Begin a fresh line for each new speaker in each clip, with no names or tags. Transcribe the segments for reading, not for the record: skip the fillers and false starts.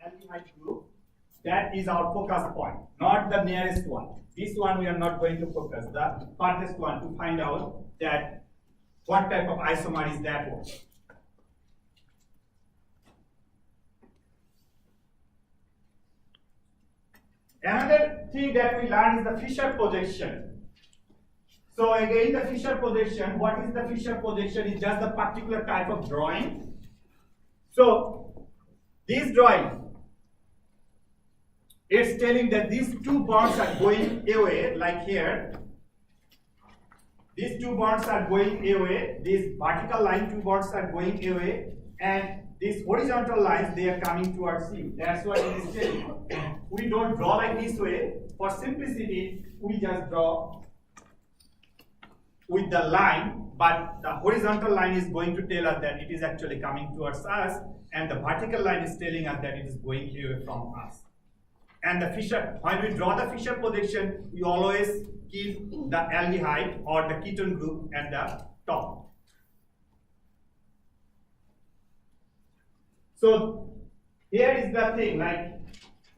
aldehyde group. That is our focus point, not the nearest one. This one we are not going to focus, the farthest one, to find out that what type of isomer is that one. Another thing that we learned is the Fischer projection. So again, the Fischer projection, what is the Fischer projection? Is just the particular type of drawing. So this drawing, it's telling that these two bonds are going away, like here. These two bonds are going away. These vertical line two bonds are going away, and these horizontal lines, they are coming towards you. That's what it is telling. We don't draw like this way. For simplicity, we just draw with the line, but the horizontal line is going to tell us that it is actually coming towards us, and the vertical line is telling us that it is going away from us. And the Fischer, when we draw the Fischer projection, we always keep the aldehyde or the ketone group at the top. So here is the thing, like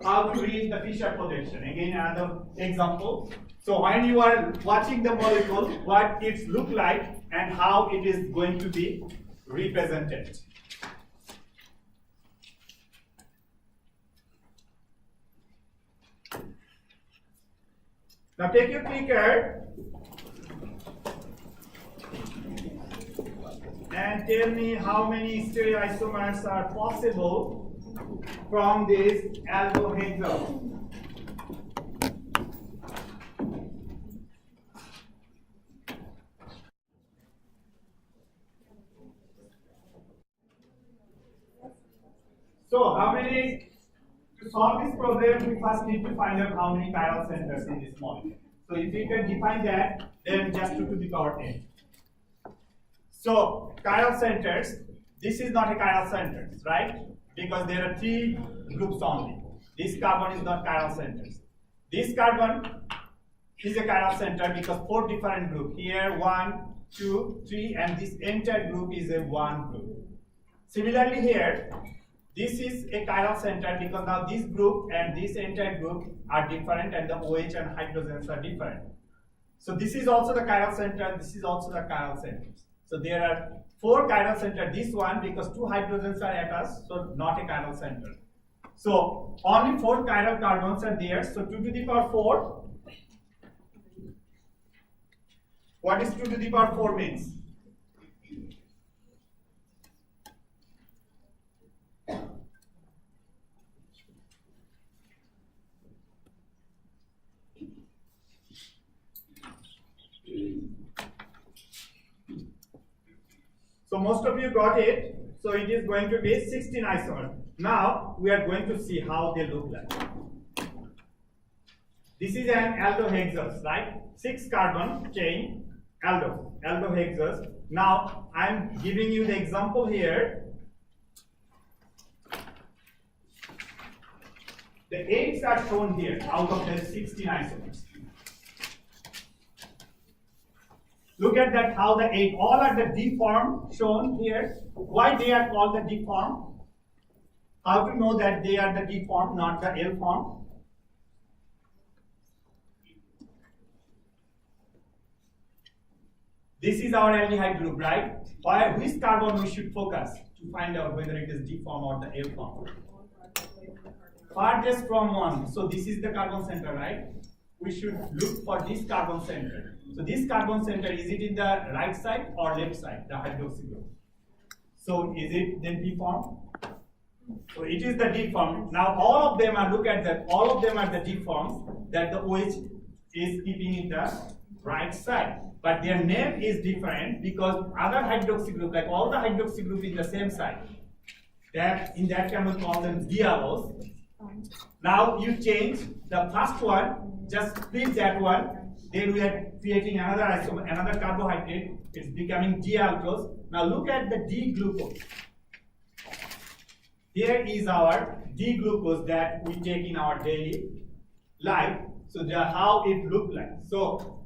how to read the Fischer projection. Again, another example. So when you are watching the molecule, what it looks like and how it is going to be represented. Now take your clicker and tell me how many stereoisomers are possible from this aldohexol. So how many? To solve this problem, we first need to find out how many chiral centers in this molecule. So if you can define that, then just 2 to the power n. So chiral centers, this is not a chiral center, right? Because there are 3 groups only. This carbon is not chiral centers. This carbon is a chiral center because 4 different groups. Here 1, 2, 3, and this entire group is a 1 group. Similarly here, this is a chiral center because now this group and this entire group are different, and the OH and hydrogens are different. So this is also the chiral center, this is also the chiral centers. So there are 4 chiral centers. This one, because 2 hydrogens are at us, so not a chiral center. So only 4 chiral carbons are there. So 2 to the power 4. What is 2 to the power 4 means? So most of you got it. So it is going to be 16 isomers. Now we are going to see how they look like. This is an aldohexose, right? 6 carbon chain aldohexose. Now I am giving you the example here. The 8s are shown here out of the 16 isomers. Look at that, how the 8, all are the D form shown here. Why they are called the D form? How to know that they are the D form, not the L form? This is our aldehyde group, right? Which carbon we should focus to find out whether it is D form or the L form? Farthest from 1. So this is the carbon center, right? We should look for this carbon center. So this carbon center, is it in the right side or left side, the hydroxy group? So is it then D form? So it is the D form. Now all of them are, look at that, all of them are the D forms that the OH is keeping in the right side. But their name is different because other hydroxy group, like all the hydroxy group in the same side, that in that can we call them diallos. Now you change the first one, just split that one. Then we are creating another isomer, another carbohydrate. It's becoming D-aldose. Now look at the D-glucose. Here is our D-glucose that we take in our daily life. So how it look like. So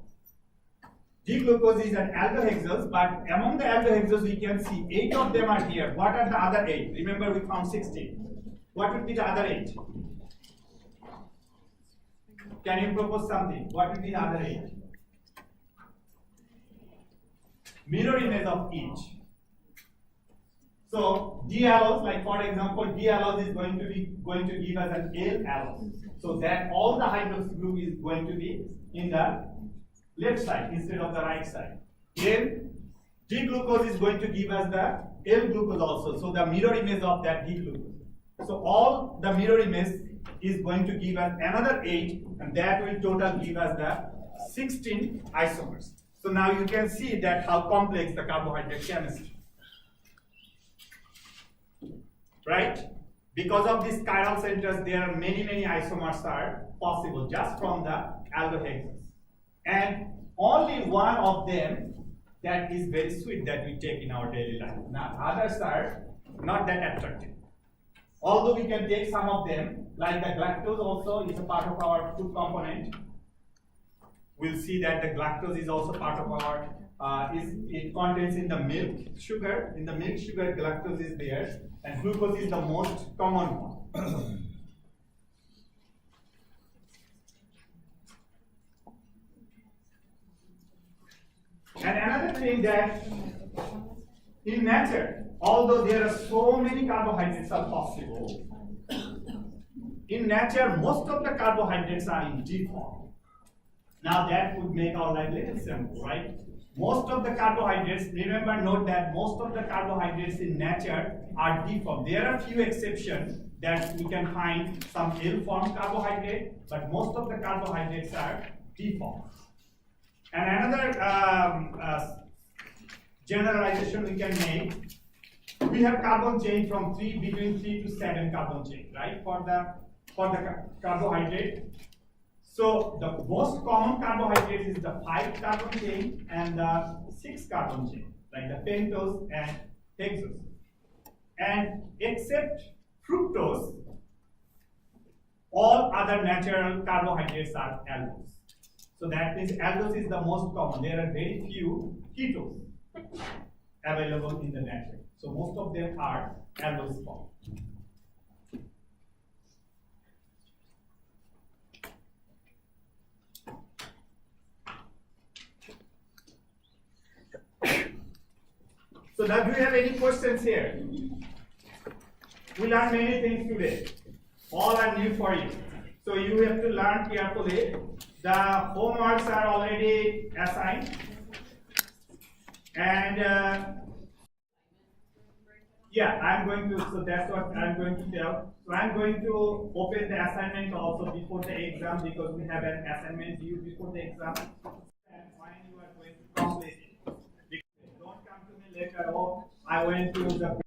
D-glucose is an aldohexose, but among the aldohexoses we can see 8 of them are here. What are the other 8? Remember we found 16. What would be the other 8? Can you propose something? What would be the other 8? Mirror image of each. So D allos, like for example, D allos is going to give us an L allos. So that all the hydroxy group is going to be in the left side instead of the right side. Then D glucose is going to give us the L glucose also. So the mirror image of that D glucose. So all the mirror image is going to give us another 8, and that will total give us the 16 isomers. So now you can see that how complex the carbohydrate chemistry. Right? Because of these chiral centers, there are many isomers are possible just from the aldohexes. And only one of them that is very sweet that we take in our daily life. Now others are not that attractive. Although we can take some of them, like the galactose also is a part of our food component. We'll see that the galactose is also part of our, it contains in the milk sugar. In the milk sugar, galactose is there, and glucose is the most common one. And another thing that in nature, although there are so many carbohydrates are possible, in nature most of the carbohydrates are in D form. Now that would make our life a little simple, right? Most of the carbohydrates, remember, note that most of the carbohydrates in nature are D form. There are few exceptions that we can find some L form carbohydrate, but most of the carbohydrates are D form. And another generalization we can make, we have carbon chain from between 3 to 7 carbon chain, right? For the carbohydrate. So the most common carbohydrate is the 5 carbon chain and the 6 carbon chain, like the pentose and hexose. And except fructose, all other natural carbohydrates are aldose. So that means aldose is the most common. There are very few ketose available in the nature. So most of them are aldose form. So now do you have any questions here? We learned many things today. All are new for you. So you have to learn carefully. The homeworks are already assigned. And yeah, I'm going to, so that's what I'm going to tell. So I'm going to open the assignment also before the exam because we have an assignment due before the exam. And when you are going to complete it. Don't come to me later, oh, I went to the